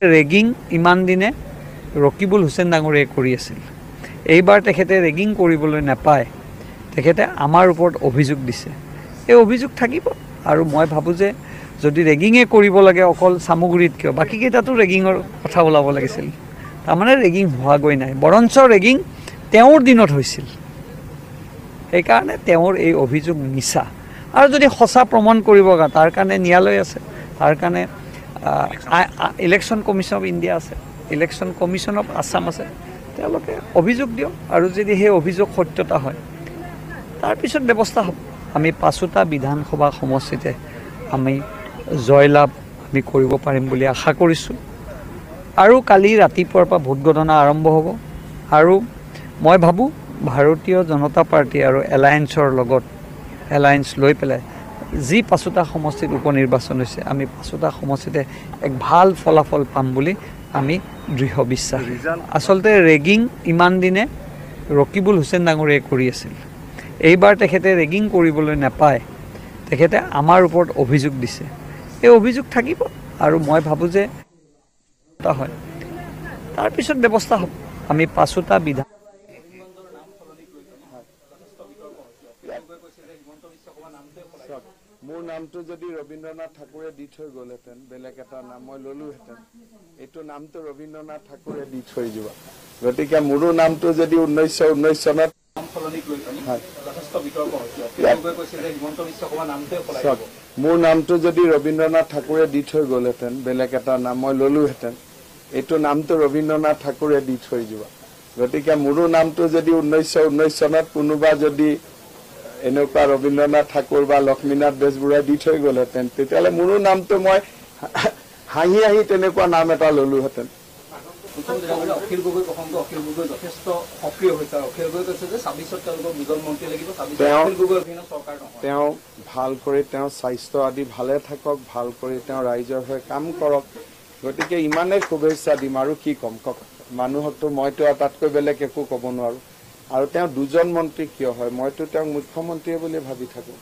Ragging ইমান দিনে ৰকিবুল হুছেইন ডাঙৰীয়াই কৰি আছিল। এইবাৰ তেখেতে ৰেগিং কৰিবলৈ নাপায়, তেখেতে আমাৰ ওপৰত অভিযোগ দিছে। এই অভিযোগ থাকিব আৰু মই ভাবোঁ যে যদি ৰেগিঙে কৰিব লাগে অকল চামগুৰিত কিয় বাকীকেইটাতো ৰেগিঙৰ কথা ওলাব লাগিছিল। তাৰমানে ৰেগিং হোৱাগৈ নাই, বৰঞ্চ ৰেগিং তেওঁৰ দিনত হৈছিল। সেইকাৰণে তেওঁৰ এই অভিযোগ মিছা। আৰু যদি সঁচা প্ৰমাণ কৰিব তাৰ কাৰণে ন্যায়ালয় আছে, তাৰ কাৰণে ইলেকশ্যন কমিশ্যন অফ ইণ্ডিয়া আছে, ইলেকশ্যন কমিশ্যন অফ আছাম আছে। তেওঁলোকে অভিযোগ দিয়ক আৰু যদি সেই অভিযোগ সত্যতা হয় তাৰপিছত ব্যৱস্থা হ'ব। আমি 5টা বিধানসভা সমষ্টিতে আমি জয়লাভ আমি কৰিব পাৰিম বুলি আশা কৰিছোঁ। আৰু কালি ৰাতিপুৱাৰ পৰা ভোট গণনা আৰম্ভ হ'ব। আৰু মই ভাবোঁ ভাৰতীয় জনতা পাৰ্টি আৰু এলায়েন্সৰ লগত এলায়েন্স লৈ পেলাই যি 5টা সমষ্টিত উপ নিৰ্বাচন হৈছে, আমি 5টা সমষ্টিতে এক ভাল ফলাফল পাম বুলি আমি দৃঢ় বিশ্বাস। আচলতে ৰেগিং ইমান দিনে ৰকিবুল হুছেইন ডাঙৰীয়াই কৰি আছিল। এইবাৰ তেখেতে ৰেগিং কৰিবলৈ নাপায়, তেখেতে আমাৰ ওপৰত অভিযোগ দিছে। এই অভিযোগ থাকিব আৰু মই ভাবোঁ যে হয় তাৰপিছত ব্যৱস্থা হ'ব। আমি 5টা বিধান মোৰ নামটো যদি ৰবীন্দ্ৰনাথ ঠাকুৰে দি থৈ গ'লহেঁতেন, বেলেগ এটা নাম মই ল'লোহেঁতেন। এইটো নামটো ৰবীন্দ্ৰনাথ ঠাকুৰে দি থৈ যোৱা, গতিকে মোৰো নামটো যদি 1919 চনত মোৰ নামটো যদি ৰবীন্দ্ৰনাথ ঠাকুৰে দি থৈ গ'লহেঁতেন, বেলেগ এটা নাম মই ল'লোহেঁতেন। এইটো নামটো ৰবীন্দ্ৰনাথ ঠাকুৰে দি থৈ যোৱা, গতিকে মোৰো নামটো যদি 1919 চনত কোনোবা যদি এনেকুৱা ৰবীন্দ্ৰনাথ ঠাকুৰ বা লক্ষ্মীনাথ বেজবৰুৱাই দি থৈ গ'লহেঁতেন, তেতিয়াহ'লে মোৰো নামটো মই হাঁহি হাঁহি তেনেকুৱা নাম এটা ল'লোহেঁতেন। অখিল গগৈ প্ৰসংগ, অখিল গগৈ যথেষ্ট সক্ৰিয় হৈছে। অখিল গগৈ কৈছে যে 26ত তেওঁলোকৰ দুজন মন্ত্ৰী লাগিব, তেওঁ ভাল কৰি তেওঁ স্বাস্থ্য আদি ভালে থাকক, ভাল কৰি তেওঁ ৰাইজৰ হৈ কাম কৰক। গতিকে ইমানেই শুভেচ্ছা দিম আৰু কি ক'ম কওক। মানুহকতো মইতো তাতকৈ বেলেগ একো ক'ব নোৱাৰোঁ। আৰু তেওঁ 2জন মন্ত্ৰী কিয় হয়, মইতো তেওঁক মুখ্যমন্ত্ৰীয়ে বুলি ভাবি থাকোঁ।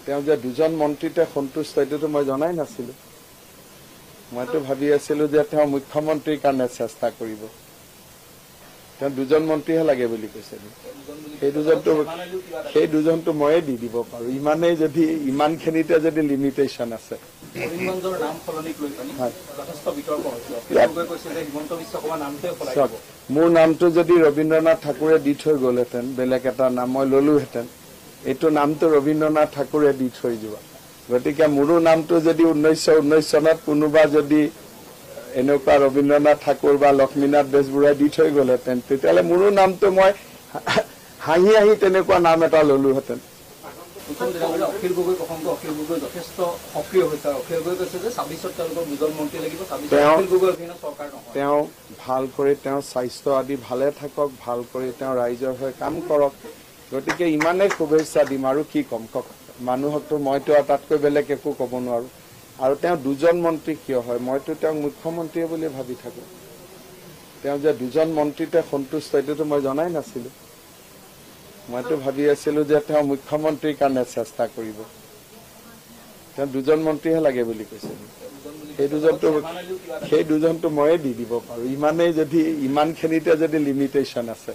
তেওঁ যে 2জন মন্ত্ৰীতে সন্তুষ্ট এইটোতো মই জনাই নাছিলোঁ। মইতো ভাবি আছিলোঁ যে তেওঁ মুখ্যমন্ত্ৰীৰ কাৰণে চেষ্টা কৰিব। তেওঁ 2জন মন্ত্ৰীহে লাগে বুলি কৈছে। সেই দুজনটো ময়ে দি দিব পাৰোঁ। ইমানেই যদি ইমানখিনিতে যদি লিমিটেশ্যন আছে। মোৰ নামটো যদি ৰবীন্দ্ৰনাথ ঠাকুৰে দি থৈ গ'লহেঁতেন, বেলেগ এটা নাম মই ল'লোহেঁতেন। এইটো নামটো ৰবীন্দ্ৰনাথ ঠাকুৰে দি থৈ যোৱা, গতিকে মোৰো নামটো যদি 1919 চনত কোনোবা যদি এনেকুৱা ৰবীন্দ্ৰনাথ ঠাকুৰ বা লক্ষ্মীনাথ বেজবৰুৱাই দি থৈ গ'লহেঁতেন, তেতিয়াহ'লে মোৰো নামটো মই হাঁহি হাঁহি তেনেকুৱা নাম এটা ল'লোহেঁতেন। অখিল গগৈ প্ৰসংগ, অখিল গগৈ যথেষ্ট সক্ৰিয় হৈছে। অখিল গগৈ কৈছে যে 26ত তেওঁলোকৰ দুজন মন্ত্ৰী লাগিব, তেওঁ ভাল কৰি তেওঁ স্বাস্থ্য আদি ভালে থাকক, ভাল কৰি তেওঁ ৰাইজৰ হৈ কাম কৰক। গতিকে ইমানেই শুভেচ্ছা দিম আৰু কি ক'ম কওক। মানুহকতো মইতো তাতকৈ বেলেগ একো ক'ব নোৱাৰোঁ। আৰু তেওঁ 2জন মন্ত্ৰী কিয় হয়, মইতো তেওঁক মুখ্যমন্ত্ৰীয়ে বুলি ভাবি থাকোঁ। তেওঁ যে 2জন মন্ত্ৰীতে সন্তুষ্ট এইটোতো মই জনাই নাছিলোঁ। মইতো ভাবি আছিলোঁ যে তেওঁ মুখ্যমন্ত্ৰীৰ কাৰণে চেষ্টা কৰিব। তেওঁ 2জন মন্ত্ৰীহে লাগে বুলি কৈছে। সেই দুজনটো ময়ে দি দিব পাৰোঁ। ইমানেই যদি ইমানখিনিতে যদি লিমিটেশ্যন আছে।